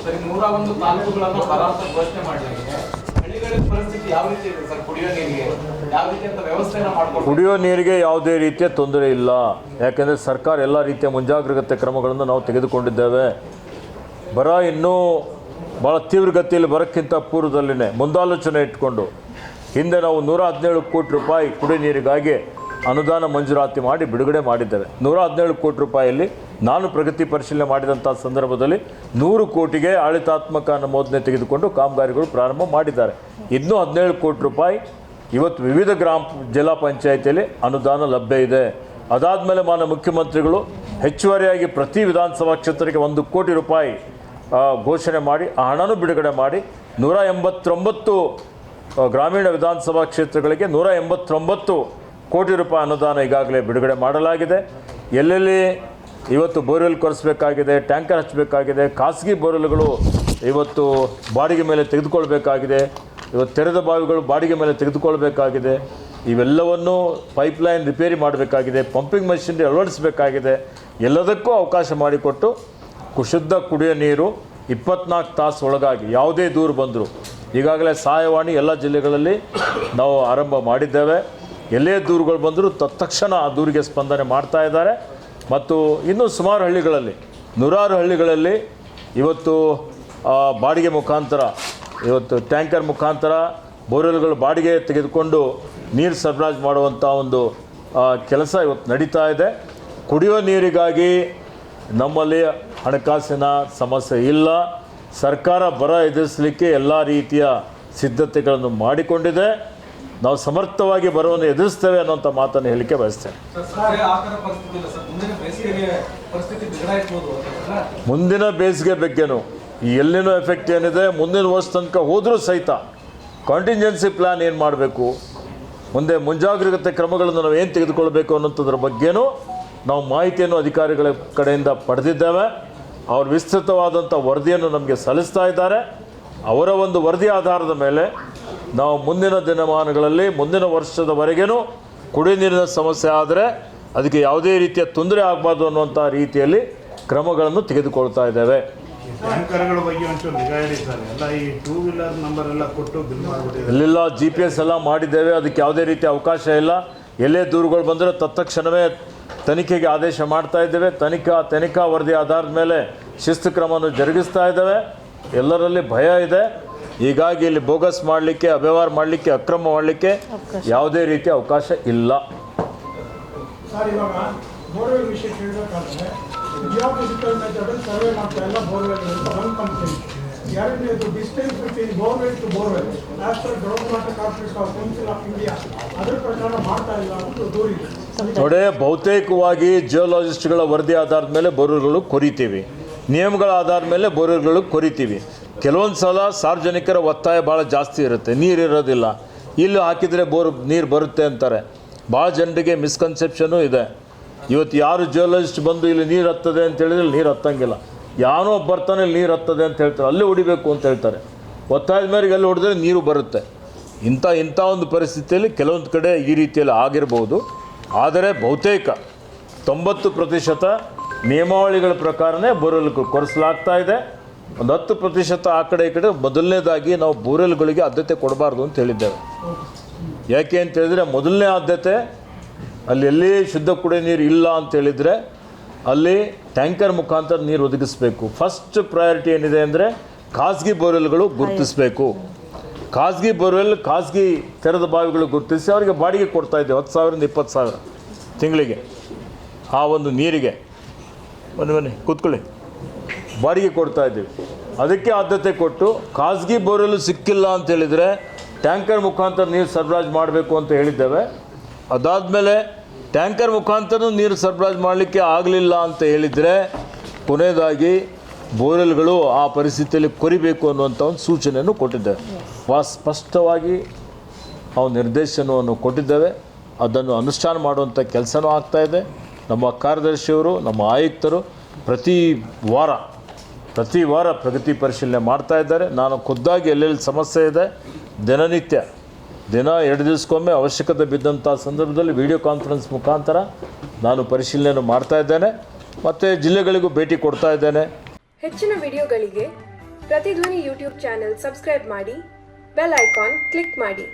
ಸರಿ 101 ತಾಲೂಕುಗಳನ್ನು ಬರಾಂತ ಘೋಷಣೆ ಮಾಡಲಾಗಿದೆ. ಹಳ್ಳಿಗಳ ಪರಿಸ್ಥಿತಿ ಯಾವ ರೀತಿ ಇದೆ ಸರ್? ಕುಡಿಯೋ ನೀರಿಗೆ ಯಾವ ರೀತಿ ಅಂತ ವ್ಯವಸ್ಥೆಯನ್ನು ಮಾಡ್ಕೊಂಡು? ಕುಡಿಯೋ ನೀರಿಗೆ ಯಾವುದೇ ರೀತಿಯ ತೊಂದರೆ ಇಲ್ಲ. ಯಾಕೆಂದರೆ ಸರ್ಕಾರ ಎಲ್ಲ ರೀತಿಯ ಮುಂಜಾಗ್ರತೆ ಕ್ರಮಗಳನ್ನು ನಾವು ತೆಗೆದುಕೊಂಡಿದ್ದೇವೆ. ಬರ ಇನ್ನೂ ಭಾಳ ತೀವ್ರಗತಿಯಲ್ಲಿ ಬರೋಕ್ಕಿಂತ ಪೂರ್ವದಲ್ಲಿನೇ ಮುಂದಾಲೋಚನೆ ಇಟ್ಕೊಂಡು ಹಿಂದೆ ನಾವು 117 ಕೋಟಿ ರೂಪಾಯಿ ಕುಡಿಯೋ ನೀರಿಗಾಗಿ ಅನುದಾನ ಮಂಜೂರಾತಿ ಮಾಡಿ ಬಿಡುಗಡೆ ಮಾಡಿದ್ದೇವೆ. 117 ಕೋಟಿ ರೂಪಾಯಿಯಲ್ಲಿ ನಾನು ಪ್ರಗತಿ ಪರಿಶೀಲನೆ ಮಾಡಿದಂಥ ಸಂದರ್ಭದಲ್ಲಿ 100 ಕೋಟಿಗೆ ಆಡಳಿತಾತ್ಮಕ ಅನುಮೋದನೆ ತೆಗೆದುಕೊಂಡು ಕಾಮಗಾರಿಗಳು ಪ್ರಾರಂಭ ಮಾಡಿದ್ದಾರೆ. ಇನ್ನೂ 17 ಕೋಟಿ ರೂಪಾಯಿ ಇವತ್ತು ವಿವಿಧ ಜಿಲ್ಲಾ ಪಂಚಾಯಿತಿಯಲ್ಲಿ ಅನುದಾನ ಲಭ್ಯ ಇದೆ. ಅದಾದಮೇಲೆ ಮಾನ್ಯ ಮುಖ್ಯಮಂತ್ರಿಗಳು ಹೆಚ್ಚುವರಿಯಾಗಿ ಪ್ರತಿ ವಿಧಾನಸಭಾ ಕ್ಷೇತ್ರಕ್ಕೆ 1 ಕೋಟಿ ರೂಪಾಯಿ ಘೋಷಣೆ ಮಾಡಿ ಆ ಹಣನೂ ಬಿಡುಗಡೆ ಮಾಡಿ 189 ಗ್ರಾಮೀಣ ವಿಧಾನಸಭಾ ಕ್ಷೇತ್ರಗಳಿಗೆ 189 ಕೋಟಿ ರೂಪಾಯಿ ಅನುದಾನ ಈಗಾಗಲೇ ಬಿಡುಗಡೆ ಮಾಡಲಾಗಿದೆ. ಎಲ್ಲೆಲ್ಲಿ ಇವತ್ತು ಬೋರ್ವೆಲ್ ಕೊರೆಸಬೇಕಾಗಿದೆ, ಟ್ಯಾಂಕರ್ ಹಚ್ಚಬೇಕಾಗಿದೆ, ಖಾಸಗಿ ಬೋರ್ವೆಲ್ಗಳು ಇವತ್ತು ಬಾಡಿಗೆ ಮೇಲೆ ತೆಗೆದುಕೊಳ್ಬೇಕಾಗಿದೆ, ಇವತ್ತು ತೆರೆದ ಬಾವಿಗಳು ಬಾಡಿಗೆ ಮೇಲೆ ತೆಗೆದುಕೊಳ್ಬೇಕಾಗಿದೆ, ಇವೆಲ್ಲವನ್ನು ಪೈಪ್ಲೈನ್ ರಿಪೇರಿ ಮಾಡಬೇಕಾಗಿದೆ, ಪಂಪಿಂಗ್ ಮಷಿನರಿ ಅಳವಡಿಸಬೇಕಾಗಿದೆ. ಎಲ್ಲದಕ್ಕೂ ಅವಕಾಶ ಮಾಡಿಕೊಟ್ಟು ಶುದ್ಧ ಕುಡಿಯೋ ನೀರು 24 ತಾಸು ಒಳಗಾಗಿ ಯಾವುದೇ ದೂರು ಬಂದರೂ ಈಗಾಗಲೇ ಸಹಾಯವಾಣಿ ಎಲ್ಲ ಜಿಲ್ಲೆಗಳಲ್ಲಿ ನಾವು ಆರಂಭ ಮಾಡಿದ್ದೇವೆ. ಎಲ್ಲೇ ದೂರುಗಳು ಬಂದರೂ ತತ್ಕ್ಷಣ ಆ ದೂರಿಗೆ ಸ್ಪಂದನೆ ಮಾಡ್ತಾ ಇದ್ದಾರೆ. ಮತ್ತು ಇನ್ನೂ ಸುಮಾರು ಹಳ್ಳಿಗಳಲ್ಲಿ 100 ಹಳ್ಳಿಗಳಲ್ಲಿ ಇವತ್ತು ಬಾಡಿಗೆ ಮುಖಾಂತರ ಇವತ್ತು ಟ್ಯಾಂಕರ್ ಮುಖಾಂತರ ಬೋರ್ವೆಲ್ಗಳು ಬಾಡಿಗೆ ತೆಗೆದುಕೊಂಡು ನೀರು ಸರಬರಾಜು ಮಾಡುವಂಥ ಒಂದು ಕೆಲಸ ಇವತ್ತು ನಡೀತಾ ಇದೆ. ಕುಡಿಯೋ ನೀರಿಗಾಗಿ ನಮ್ಮಲ್ಲಿ ಹಣಕಾಸಿನ ಸಮಸ್ಯೆ ಇಲ್ಲ. ಸರ್ಕಾರ ಬರ ಎದುರಿಸಲಿಕ್ಕೆ ಎಲ್ಲ ರೀತಿಯ ಸಿದ್ಧತೆಗಳನ್ನು ಮಾಡಿಕೊಂಡಿದೆ. ನಾವು ಸಮರ್ಥವಾಗಿ ಬರವನ್ನು ಎದುರಿಸ್ತೇವೆ ಅನ್ನೋಂಥ ಮಾತನ್ನು ಹೇಳಲಿಕ್ಕೆ ಬಯಸ್ತೇನೆ. ಮುಂದಿನ ಬೇಸಿಗೆ ಬಗ್ಗೆನೂ ಎಲ್ಲಿನೂ ಎಫೆಕ್ಟ್ ಏನಿದೆ, ಮುಂದಿನ ವರ್ಷ ತನಕ ಹೋದರೂ ಸಹಿತ ಕಾಂಟಿಂಜೆನ್ಸಿ ಪ್ಲ್ಯಾನ್ ಏನು ಮಾಡಬೇಕು, ಮುಂದೆ ಮುಂಜಾಗ್ರತೆ ಕ್ರಮಗಳನ್ನು ನಾವು ಏನು ತೆಗೆದುಕೊಳ್ಬೇಕು ಅನ್ನೋಂಥದ್ರ ಬಗ್ಗೆನೂ ನಾವು ಮಾಹಿತಿಯನ್ನು ಅಧಿಕಾರಿಗಳ ಕಡೆಯಿಂದ ಪಡೆದಿದ್ದೇವೆ. ಅವರು ವಿಸ್ತೃತವಾದಂಥ ವರದಿಯನ್ನು ನಮಗೆ ಸಲ್ಲಿಸ್ತಾ ಇದ್ದಾರೆ. ಅವರ ಒಂದು ವರದಿ ಆಧಾರದ ಮೇಲೆ ನಾವು ಮುಂದಿನ ದಿನಮಾನಗಳಲ್ಲಿ ಮುಂದಿನ ವರ್ಷದವರೆಗೂ ಕುಡಿಯ ನೀರಿನ ಸಮಸ್ಯೆ ಆದರೆ ಅದಕ್ಕೆ ಯಾವುದೇ ರೀತಿಯ ತೊಂದರೆ ಆಗಬಾರ್ದು ಅನ್ನುವಂಥ ರೀತಿಯಲ್ಲಿ ಕ್ರಮಗಳನ್ನು ತೆಗೆದುಕೊಳ್ತಾ ಇದ್ದೇವೆ. ಟ್ಯಾಂಕರ್ಗಳ ಬಗ್ಗೆ ಒಂಚೂರು ನಿಗಾ ಇಡಿತಾರೆ. ಎಲ್ಲ ಈ 2 ವೀಲರ್ ನಂಬರ್ ಎಲ್ಲ ಕೊಟ್ಟು ಬಿಲ್ ಮಾಡಿಬಿಟ್ಟಿದ್ದಾರೆ. ಇಲ್ಲೆಲ್ಲ GPS ಎಲ್ಲ ಮಾಡಿದ್ದೇವೆ. ಅದಕ್ಕೆ ಯಾವುದೇ ರೀತಿಯ ಅವಕಾಶ ಇಲ್ಲ. ಎಲ್ಲೇ ದೂರುಗಳು ಬಂದರೆ ತತ್ಕ್ಷಣವೇ ತನಿಖೆಗೆ ಆದೇಶ ಮಾಡ್ತಾ ಇದ್ದೇವೆ. ತನಿಖಾ ವರದಿ ಆಧಾರದ ಮೇಲೆ ಶಿಸ್ತು ಕ್ರಮವನ್ನು ಜರುಗಿಸ್ತಾ ಇದ್ದೇವೆ. ಎಲ್ಲರಲ್ಲಿ ಭಯ ಇದೆ. ಹೀಗಾಗಿ ಇಲ್ಲಿ ಬೋಗಸ್ ಮಾಡಲಿಕ್ಕೆ, ಅವ್ಯವಹಾರ ಮಾಡಲಿಕ್ಕೆ, ಅಕ್ರಮ ಮಾಡಲಿಕ್ಕೆ ಯಾವುದೇ ರೀತಿಯ ಅವಕಾಶ ಇಲ್ಲ. ಸರ್, ಇವಾಗ ಬೋರ್ವೆಲ್ ವಿಷಯ ಕೇಳಬೇಕಾದ್ರೆ ಜಿಯೋಫಿಸಿಕಲ್ ಮೆಥಡ್ ಸರ್ವೆ ಮಾಡ್ತಾ ಎಲ್ಲ ಬೋರ್ವೆಲ್ ಒಂದು ಕಂಪ್ನಿ. ಎರಡನೇದು distance between borewell to borewell as per ground water corporation of council of India ಅದರ ಪ್ರಕಾರ ಮಾಡ್ತಾ ಇಲ್ಲ ಅಂತ ದೂರಿದೆ. ನೋಡಿ, ಬಹುತೇಕವಾಗಿ ಜಿಯೋಲಾಜಿಸ್ಟ್ಗಳ ವರದಿ ಆಧಾರದ ಮೇಲೆ ಬೋರ್ವೆಲ್ಗಳು ಕೊರಿತೀವಿ, ನಿಯಮಗಳ ಆಧಾರದ ಮೇಲೆ ಬೋರ್ವೆಲ್ಗಳು ಕೊರಿತೀವಿ. ಕೆಲವೊಂದು ಸಲ ಸಾರ್ವಜನಿಕರ ಒತ್ತಾಯ ಭಾಳ ಜಾಸ್ತಿ ಇರುತ್ತೆ, ನೀರು ಇರೋದಿಲ್ಲ, ಇಲ್ಲಿ ಹಾಕಿದರೆ ನೀರು ಬರುತ್ತೆ ಅಂತಾರೆ. ಭಾಳ ಜನರಿಗೆ ಮಿಸ್ಕನ್ಸೆಪ್ಷನು ಇದೆ. ಇವತ್ತು ಯಾರು ಜಿಯೋಲಾಜಿಸ್ಟ್ ಬಂದು ಇಲ್ಲಿ ನೀರು ಹತ್ತದೆ ಅಂತ ಹೇಳಿದ್ರೆ ನೀರು ಹತ್ತಂಗಿಲ್ಲ. ಯಾವನೋ ಬರ್ತಾನೆ ಇಲ್ಲಿ ನೀರು ಹತ್ತದೆ ಅಂತ ಹೇಳ್ತಾರೆ, ಅಲ್ಲೇ ಹೊಡಿಬೇಕು ಅಂತ ಹೇಳ್ತಾರೆ. ಒತ್ತಾಯದ ಮೇರೆಗೆ ಅಲ್ಲಿ ಹೊಡೆದ್ರೆ ನೀರು ಬರುತ್ತೆ. ಇಂಥ ಒಂದು ಪರಿಸ್ಥಿತಿಯಲ್ಲಿ ಕೆಲವೊಂದು ಕಡೆ ಈ ರೀತಿಯಲ್ಲಿ ಆಗಿರ್ಬೋದು. ಆದರೆ ಬಹುತೇಕ 90% ನಿಯಮಾವಳಿಗಳ ಪ್ರಕಾರನೇ ಬೋರ್ವೆಲ್ಗಳು ಕೊರೆಸಲಾಗ್ತಾ ಇದೆ. ಒಂದು 10% ಆ ಕಡೆ ಈ ಕಡೆ. ಮೊದಲನೇದಾಗಿ ನಾವು ಬೋರ್ವೆಲ್ಗಳಿಗೆ ಆದ್ಯತೆ ಕೊಡಬಾರ್ದು ಅಂತ ಹೇಳಿದ್ದೇವೆ. ಯಾಕೆ ಅಂತ ಹೇಳಿದರೆ, ಮೊದಲನೇ ಆದ್ಯತೆ ಅಲ್ಲಿ ಎಲ್ಲಿ ಶುದ್ಧ ಕುಡಿಯೋ ನೀರು ಇಲ್ಲ ಅಂತೇಳಿದರೆ ಅಲ್ಲಿ ಟ್ಯಾಂಕರ್ ಮುಖಾಂತರ ನೀರು ಒದಗಿಸಬೇಕು. ಫಸ್ಟ್ ಪ್ರಯಾರಿಟಿ ಏನಿದೆ ಅಂದರೆ ಖಾಸಗಿ ಬೋರ್ವೆಲ್ಗಳು ಗುರುತಿಸಬೇಕು. ಖಾಸಗಿ ಬೋರ್ವೆಲ್, ಖಾಸಗಿ ತೆರೆದ ಬಾವಿಗಳು ಗುರುತಿಸಿ ಅವರಿಗೆ ಬಾಡಿಗೆ ಕೊಡ್ತಾಯಿದ್ದೇವೆ 10,000 20,000 ತಿಂಗಳಿಗೆ. ಆ ಒಂದು ನೀರಿಗೆ ಬನ್ನಿ ಕೂತ್ಕೊಳ್ಳಿ, ಬಾಡಿಗೆ ಕೊಡ್ತಾಯಿದ್ದೀವಿ. ಅದಕ್ಕೆ ಆದ್ಯತೆ ಕೊಟ್ಟು ಖಾಸಗಿ ಬೋರ್ವೆಲ್ ಸಿಕ್ಕಿಲ್ಲ ಅಂತೇಳಿದರೆ ಟ್ಯಾಂಕರ್ ಮುಖಾಂತರ ನೀರು ಸರಬರಾಜು ಮಾಡಬೇಕು ಅಂತ ಹೇಳಿದ್ದೇವೆ. ಅದಾದಮೇಲೆ ಟ್ಯಾಂಕರ್ ಮುಖಾಂತರ ನೀರು ಸರಬರಾಜು ಮಾಡಲಿಕ್ಕೆ ಆಗಲಿಲ್ಲ ಅಂತ ಹೇಳಿದರೆ ಕೊನೆಯದಾಗಿ ಬೋರ್ವೆಲ್ಗಳು ಆ ಪರಿಸ್ಥಿತಿಯಲ್ಲಿ ಕೊರಿಬೇಕು ಅನ್ನುವಂಥ ಒಂದು ಸೂಚನೆಯನ್ನು ಕೊಟ್ಟಿದ್ದೇವೆ. ಸ್ಪಷ್ಟವಾಗಿ ನಾವು ನಿರ್ದೇಶನವನ್ನು ಕೊಟ್ಟಿದ್ದೇವೆ. ಅದನ್ನು ಅನುಷ್ಠಾನ ಮಾಡುವಂಥ ಕೆಲಸನೂ ಆಗ್ತಾಯಿದೆ. ನಮ್ಮ ಕಾರ್ಯದರ್ಶಿಯವರು, ನಮ್ಮ ಆಯುಕ್ತರು ಪ್ರತಿ ವಾರ ಪ್ರಗತಿ ಪರಿಶೀಲನೆ ಮಾಡ್ತಾ ಇದ್ದಾರೆ. ನಾನು ಖುದ್ದಾಗಿ ಎಲ್ಲೆಲ್ಲಿ ಸಮಸ್ಯೆ ಇದೆ ದಿನ 2 ದಿವಸಕ್ಕೊಮ್ಮೆ ಅವಶ್ಯಕತೆ ಬಿದ್ದಂಥ ಸಂದರ್ಭದಲ್ಲಿ ವಿಡಿಯೋ ಕಾನ್ಫರೆನ್ಸ್ ಮುಖಾಂತರ ನಾನು ಪರಿಶೀಲನೆ ಮಾಡ್ತಾ ಇದ್ದೇನೆ. ಮತ್ತು ಜಿಲ್ಲೆಗಳಿಗೂ ಭೇಟಿ ಕೊಡ್ತಾ ಇದ್ದೇನೆ. ಹೆಚ್ಚಿನ ವಿಡಿಯೋಗಳಿಗೆ ಪ್ರತಿಧ್ವನಿ ಯೂಟ್ಯೂಬ್ ಚಾನೆಲ್ ಸಬ್ಸ್ಕ್ರೈಬ್ ಮಾಡಿ, ಬೆಲ್ ಐಕಾನ್ ಕ್ಲಿಕ್ ಮಾಡಿ.